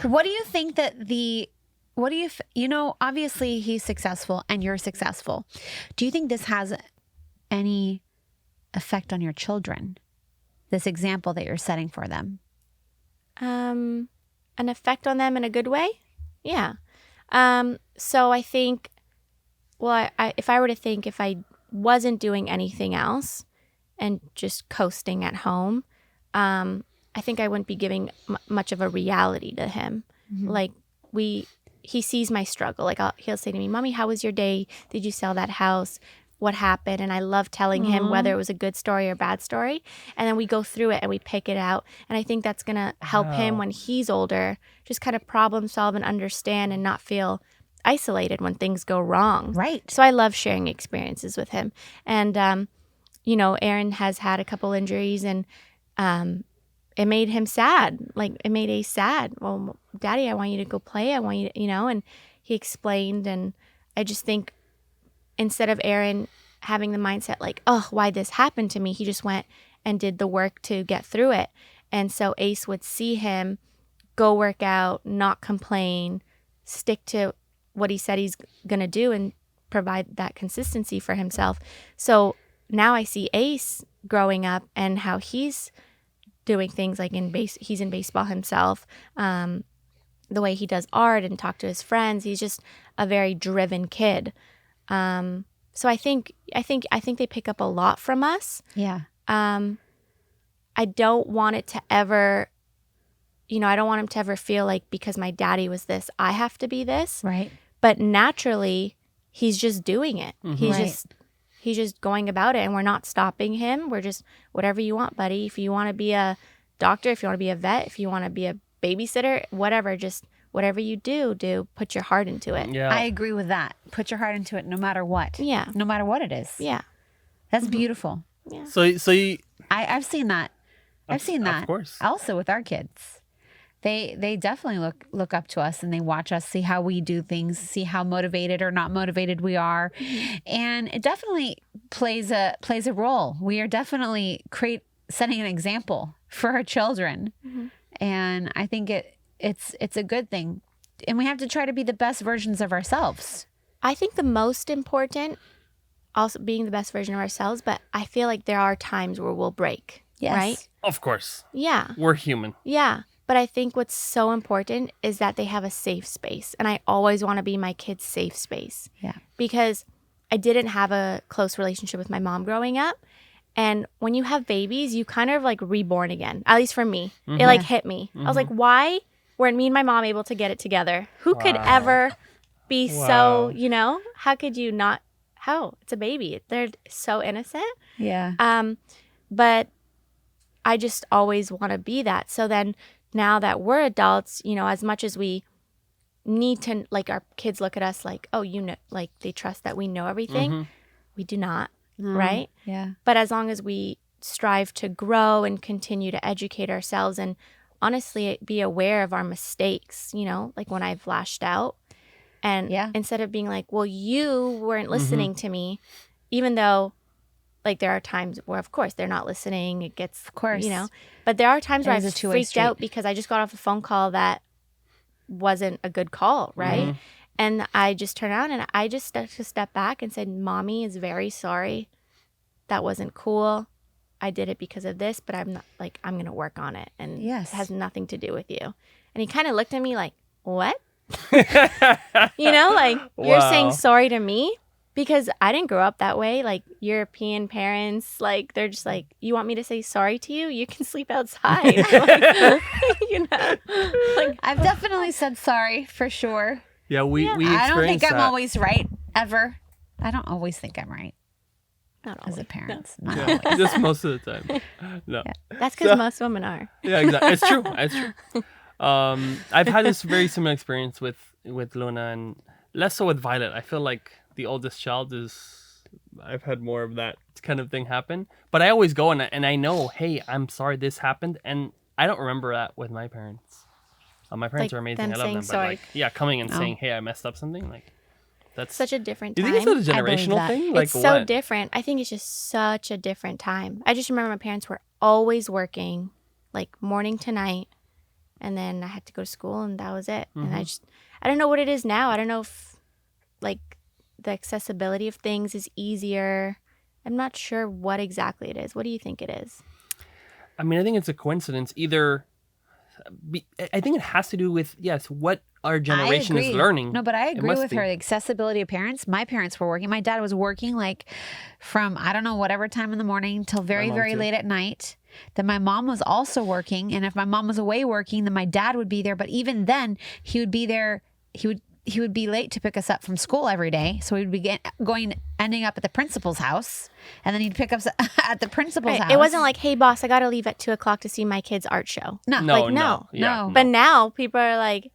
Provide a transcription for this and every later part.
What do you think that obviously he's successful and you're successful. Do you think this has any effect on your children? This example that you're setting for them? An effect on them in a good way? Yeah. So I think, if I were to think if I wasn't doing anything else and just coasting at home, I think I wouldn't be giving much of a reality to him. Mm-hmm. Like he sees my struggle. Like he'll say to me, "Mommy, how was your day? Did you sell that house? What happened?" And I love telling him whether it was a good story or bad story. And then we go through it and we pick it out. And I think that's going to help him when he's older, just kind of problem solve and understand and not feel isolated when things go wrong. Right. So I love sharing experiences with him. And, Aaron has had a couple injuries and it made him sad. Like it made Ace sad. Well, Daddy, I want you to go play. I want you to, and he explained. And I just think instead of Aaron having the mindset like, oh, why this happened to me, he just went and did the work to get through it. And so Ace would see him go work out, not complain, stick to what he said he's going to do and provide that consistency for himself. So now I see Ace growing up and how he's doing things like he's in baseball himself, the way he does art and talk to his friends. He's just a very driven kid. So I think they pick up a lot from us. Yeah. I don't want it to ever, I don't want him to ever feel like because my daddy was this, I have to be this. Right. But naturally, he's just doing it. Mm-hmm. He's just going about it, and we're not stopping him. We're just, whatever you want, buddy. If you want to be a doctor, if you want to be a vet, if you want to be a babysitter, whatever, just whatever you do, put your heart into it. Yeah. I agree with that. Put your heart into it no matter what. Yeah. No matter what it is. Yeah. That's beautiful. Yeah. So you... I've seen that. I've seen that. Of course. Also with our kids. They definitely look up to us and they watch us, see how we do things, see how motivated or not motivated we are. And it definitely plays a role. We are definitely setting an example for our children. Mm-hmm. And I think it's a good thing. And we have to try to be the best versions of ourselves. I think the most important, also being the best version of ourselves, but I feel like there are times where we'll break. Yes. Right? Of course. Yeah. We're human. Yeah. But I think what's so important is that they have a safe space. And I always want to be my kid's safe space. Yeah. Because I didn't have a close relationship with my mom growing up. And when you have babies, you kind of like reborn again. At least for me. Mm-hmm. It like hit me. Mm-hmm. I was like, why weren't me and my mom able to get it together? Who could ever be so, how could you not? How? It's a baby. They're so innocent. Yeah. But I just always want to be that. So then now that we're adults, as much as we need to, like our kids look at us like, oh, like they trust that we know everything. We do not, right? Yeah. But as long as we strive to grow and continue to educate ourselves and honestly be aware of our mistakes, like when I've lashed out. And instead of being like, well, you weren't listening to me, even though like there are times where, of course, they're not listening. It gets, of course, but there are times where I've freaked out because I just got off a phone call that wasn't a good call, right? Mm-hmm. And I just turned around and I just took a step back and said, Mommy is very sorry. That wasn't cool. I did it because of this, but I'm not like, I'm going to work on it. And it has nothing to do with you. And he kind of looked at me like, what? Like you're saying sorry to me? Because I didn't grow up that way. Like European parents, like they're just like, you want me to say sorry to you? You can sleep outside. Like I've definitely said sorry for sure. Yeah, we I don't think I'm always right ever. I don't always think I'm right. Not always. As a parent. No. Not always. Just most of the time. No. Yeah. That's because most women are. Yeah, exactly. It's true. It's true. I've had this very similar experience with Luna and less so with Violet. I feel like the oldest child I've had more of that kind of thing happen. But I always go and I know, hey, I'm sorry this happened. And I don't remember that with my parents. My parents are amazing. I love them. Sorry. But like, coming and saying, hey, I messed up something. Like, that's such a different time. Do you think it's a generational thing? Like, it's so different. I think it's just such a different time. I just remember my parents were always working, like morning to night. and then I had to go to school, and that was it. And I don't know what it is now. I don't know if like the accessibility of things is easier. I'm not sure what exactly it is. What do you think it is? I mean, I think it's a coincidence. I think it has to do with, what our generation is learning. No, but I agree with be. her. The accessibility of parents. My parents were working. My dad was working like from, I don't know, whatever time in the morning till very, very late at night. Then my mom was also working. And if my mom was away working, then my dad would be there. But even then, he would be there. He would be late to pick us up from school every day. So we'd be ending up at the principal's house. And then he'd pick us at the principal's house. It wasn't like, hey, boss, I got to leave at 2:00 to see my kid's art show. No. No. But now people are like,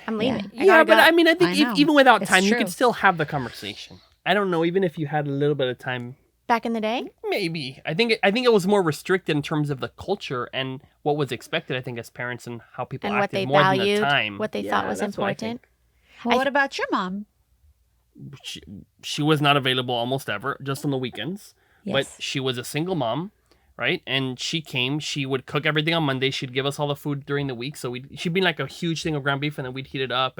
I'm leaving. Yeah, but I mean, I think even without time, you true. could still have the conversation. I don't know, even if you had a little bit of time. Back in the day? Maybe. I think it was more restricted in terms of the culture and what was expected, I think, as parents and how people And what acted they more valued, than the time. what they thought was that's what I important. think. Well, what about your mom? She was not available almost ever, just on the weekends. Yes. But she was a single mom, right? And she came. She would cook everything on Monday. She'd give us all the food during the week. So she'd be like a huge thing of ground beef, and then we'd heat it up.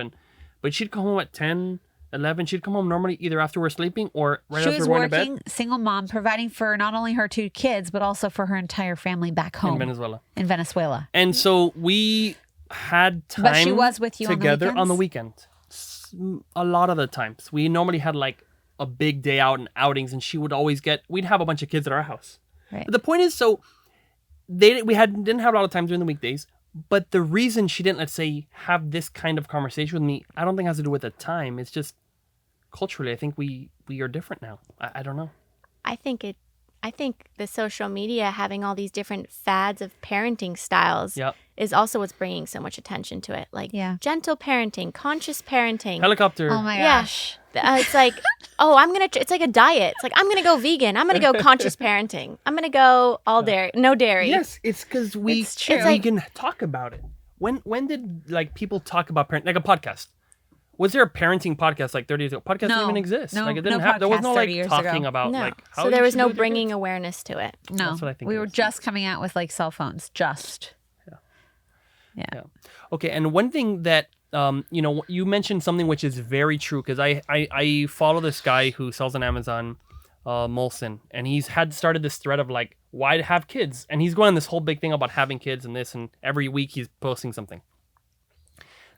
But she'd come home at 10, 11. She'd come home normally either after we're sleeping or right after we're going to bed. She was working, single mom, providing for not only her 2 kids, but also for her entire family back home. In Venezuela. And so we had time But she was with you together on the weekend. A lot of the times. We normally had like a big day out and outings, and she would always we'd have a bunch of kids at our house. Right. But the point is, so didn't have a lot of time during the weekdays, but the reason she didn't, let's say, have this kind of conversation with me, I don't think has to do with the time. It's just culturally, I think we are different now. I don't know. I think the social media having all these different fads of parenting styles is also what's bringing so much attention to it. Like gentle parenting, conscious parenting. Helicopter. Oh my gosh. It's like, it's like a diet. It's like, I'm going to go vegan. I'm going to go conscious parenting. I'm going to go all dairy, no dairy. Yes, it's because we can talk about it. When did like people talk about parenting, like a podcast? Was there a parenting podcast like 30 years ago? Podcasts didn't even exist. No, like it didn't no have. There was no like talking ago. about No. like how so there you was should no do with your bringing kids. awareness to it. No, That's what I think we it were is. just coming out with like cell phones. Yeah. Okay, and one thing that you mentioned something which is very true, because I follow this guy who sells on Amazon, Molson, and he's started this thread of like, why have kids, and he's going on this whole big thing about having kids and this, and every week he's posting something.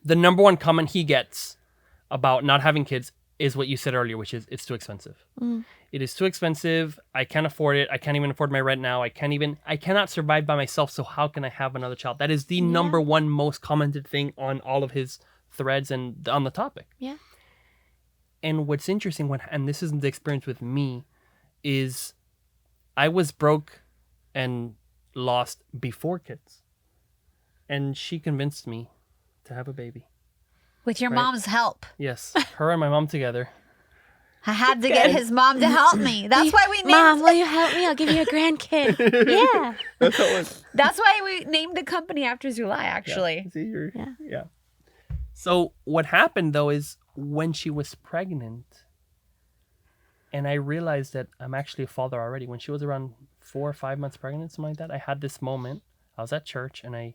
The number one comment he gets about not having kids is what you said earlier, which is it's too expensive. It is too expensive. I can't afford it. I can't even afford my rent now. I cannot survive by myself. So how can I have another child? That is the number one most commented thing on all of his threads and on the topic. Yeah. And what's interesting, and this isn't the experience with me, is I was broke and lost before kids. And she convinced me to have a baby. With your mom's help. Yes, her and my mom together. I had to get his mom to help me. That's why we named Mom, will you help me? I'll give you a grandkid. Yeah. That's how it was. That's why we named the company after Zulay, actually. Yeah. So what happened though is when she was pregnant, and I realized that I'm actually a father already. When she was around 4 or 5 months pregnant, something like that, I had this moment. I was at church and I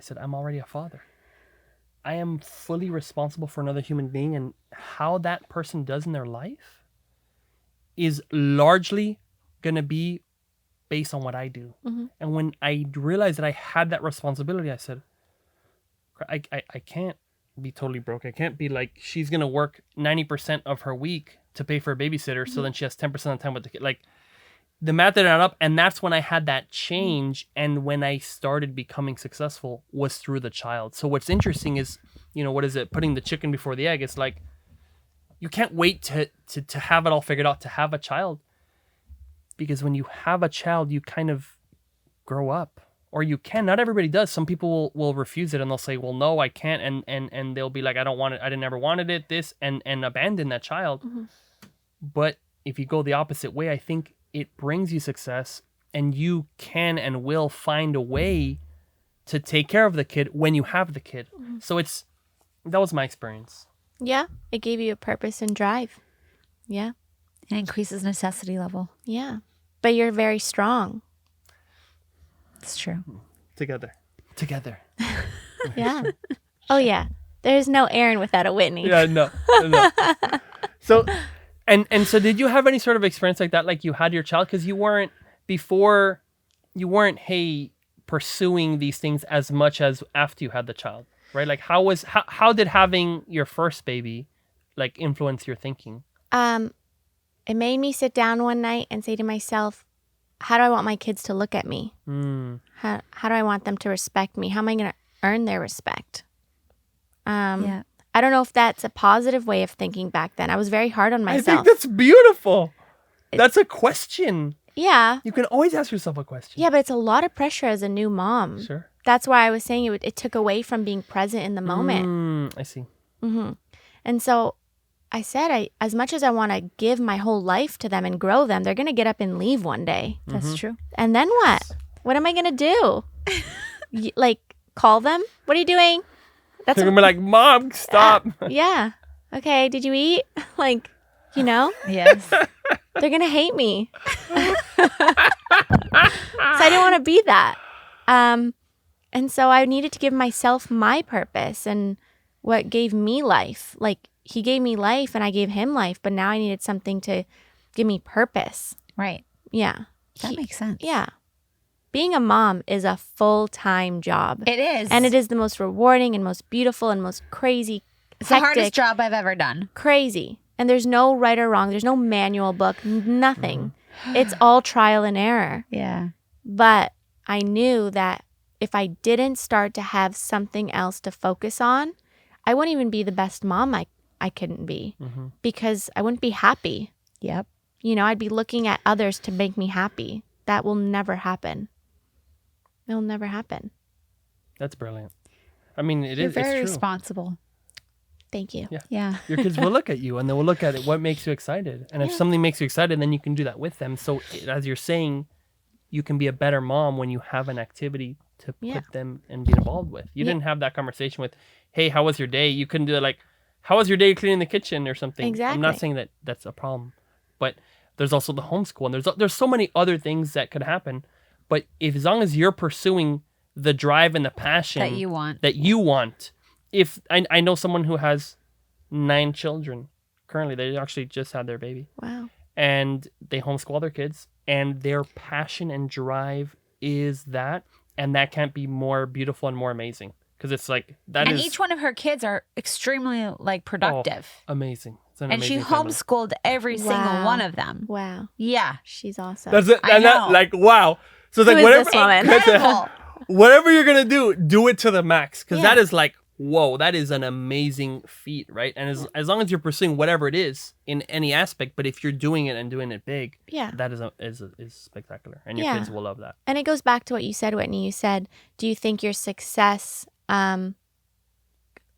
said, I'm already a father. I am fully responsible for another human being, and how that person does in their life is largely going to be based on what I do. Mm-hmm. And when I realized that I had that responsibility, I said, I can't be totally broke. I can't be like, she's going to work 90% of her week to pay for a babysitter, so then she has 10% of the time with the kid. Like, the math didn't add up, and that's when I had that change, and when I started becoming successful was through the child. So what's interesting is, what is it? Putting the chicken before the egg. It's like, you can't wait to have it all figured out to have a child, because when you have a child, you kind of grow up, or you can. Not everybody does. Some people will refuse it, and they'll say, well, no, I can't, and they'll be like, I don't want it. I never wanted it. This and abandon that child. Mm-hmm. But if you go the opposite way, I think it brings you success, and you can and will find a way to take care of the kid when you have the kid. Mm-hmm. So that was my experience. Yeah. It gave you a purpose and drive. Yeah. It increases necessity level. Yeah. But you're very strong. It's true. Together. together. Yeah. Oh yeah. There's no Aaron without a Whitney. Yeah, no. So, and so did you have any sort of experience like that? Like you had your child because you weren't pursuing these things as much as after you had the child, right? Like how did having your first baby like influence your thinking? It made me sit down one night and say to myself, how do I want my kids to look at me? How do I want them to respect me? How am I going to earn their respect? Yeah. I don't know if that's a positive way of thinking back then. I was very hard on I myself. think that's beautiful. That's a question. Yeah. You can always ask yourself a question. Yeah, but it's a lot of pressure as a new mom. Sure. That's why I was saying it took away from being present in the moment. I see. And so I said, as much as I want to give my whole life to them and grow them, they're going to get up and leave one day. That's true. And then what? What am I going to do? Like, call them? What are you doing? They're going to be like, Mom, stop. Yeah. Okay, did you eat? Like, you know? Yes. They're going to hate me. So I didn't want to be that. And so I needed to give myself my purpose and what gave me life. Like, he gave me life and I gave him life, but now I needed something to give me purpose. Right. Yeah. That makes sense. Yeah. Being a mom is a full-time job. It is. And it is the most rewarding and most beautiful and most crazy, It's the hardest job I've ever done. crazy. And there's no right or wrong. There's no manual book, nothing. It's all trial and error. Yeah. But I knew that if I didn't start to have something else to focus on, I wouldn't even be the best mom I couldn't be because I wouldn't be happy. Yep. You know, I'd be looking at others to make me happy. That will never happen. It'll never happen. That's brilliant. I mean, You're it's very true. responsible. Thank you. Yeah. Your kids will look at you and they will look at it. What makes you excited? And if something makes you excited, then you can do that with them. So as you're saying, you can be a better mom when you have an activity to put them and be involved with. You didn't have that conversation with, hey, how was your day? You couldn't do it like, how was your day cleaning the kitchen or something? Exactly. I'm not saying that that's a problem, but there's also the homeschool and there's so many other things that could happen. But as long as you're pursuing the drive and the passion That you want. if I know someone who has 9 children currently, they actually just had their baby. Wow. And they homeschool their kids, and their passion and drive is that, and that can't be more beautiful and more amazing because it's like that And is each one of her kids are extremely like productive. amazing. It's an And she amazing family. homeschooled every single one of them. Wow. Yeah. She's awesome. That's it. I And that, know. like, wow. So it's like Who is whatever, this woman? Incredible. whatever you're gonna do it to the max because Yeah. that is like, whoa, that is an amazing feat, right? And as long as you're pursuing whatever it is in any aspect, but if you're doing it and doing it big, Yeah. that is spectacular, and your Yeah. kids will love that. And it goes back to what you said, Whitney. You said, do you think your success,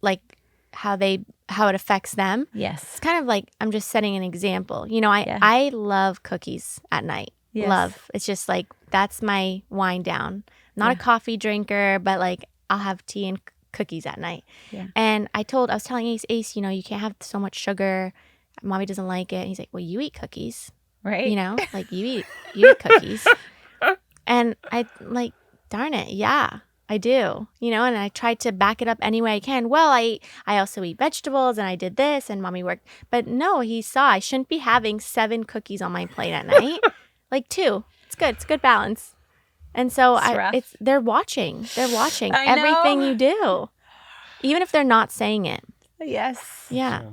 like how it affects them? Yes. It's kind of like, I'm just setting an example. You know, I love cookies at night. Yes. Love. It's just like, that's my wind down. Not a coffee drinker, but like I'll have tea and cookies at night. Yeah. And I was telling Ace, you know, you can't have so much sugar. Mommy doesn't like it. And he's like, well, you eat cookies. Right. You know, like you eat cookies. And I like, darn it. Yeah, I do. You know, and I tried to back it up any way I can. Well, I also eat vegetables and I did this and Mommy worked. But no, he saw I shouldn't be having 7 cookies on my plate at night. Like 2. It's good. It's good balance. And so they're watching. They're watching I know. everything you do. Even if they're not saying it. Yes. Yeah.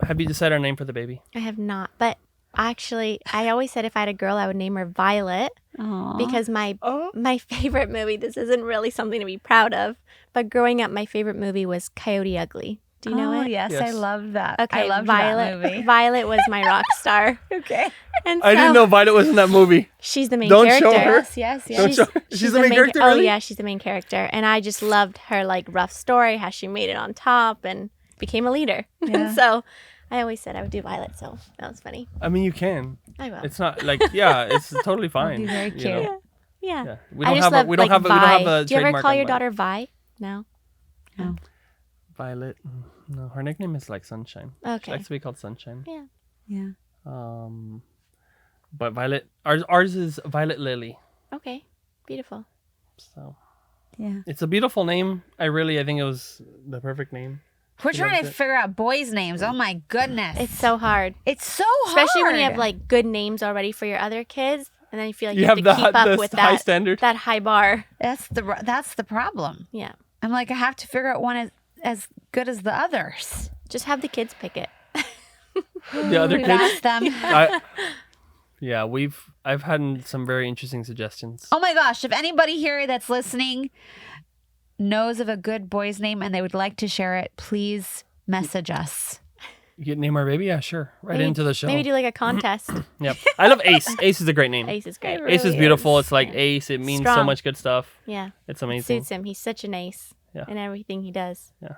Have you decided our name for the baby? I have not. But actually, I always said if I had a girl, I would name her Violet. Aww. Because my favorite movie, this isn't really something to be proud of, but growing up, my favorite movie was Coyote Ugly. Do you know it? Yes, I Yes. love that. Okay, I loved Violet. that movie. Violet was my rock star. Okay. And so I didn't know Violet was in that movie. she's the main Don't character. show her. Yes. Don't show- she's the main character, Oh really? yeah, she's the main character, and I just loved her like rough story, how she made it on top and became a leader. Yeah. And so I always said I would do Violet, so that was funny. I mean, you can. I will. It's not like, yeah, it's totally fine. be very you cute. know? Yeah. Yeah. We I don't just have love, we don't like, have we don't have Vi. a Do you ever trademark call on your Violet. daughter Vi? No. No. Violet? No, her nickname is like Sunshine. She Okay. likes to be called Sunshine. Yeah. Yeah. But Violet, ours is Violet Lily. Okay. Beautiful. So Yeah. It's a beautiful name. I think it was the perfect name. We're She trying loves to it. figure out boys' names. Oh my goodness. It's so hard. It's so hard. Especially when you have like good names already for your other kids, and then you feel like You you have have to the- keep up the with high that standard. that high bar. That's the problem. Yeah. I'm like, I have to figure out one as good as the others. Just have the kids pick it. The other We've kids. asked them. Yeah, I've had some very interesting suggestions. Oh my gosh, if anybody here that's listening knows of a good boy's name and they would like to share it, please message us. You get name our baby? Yeah, sure. Right Maybe- into the show. Maybe do like a contest. Yep. I love Ace. Ace is a great name. Ace is great. Ace is really beautiful. is. It's like Ace. It means so Strong. much good stuff. Yeah. It's It amazing. suits him. He's such an ace Yeah. in everything he does. Yeah.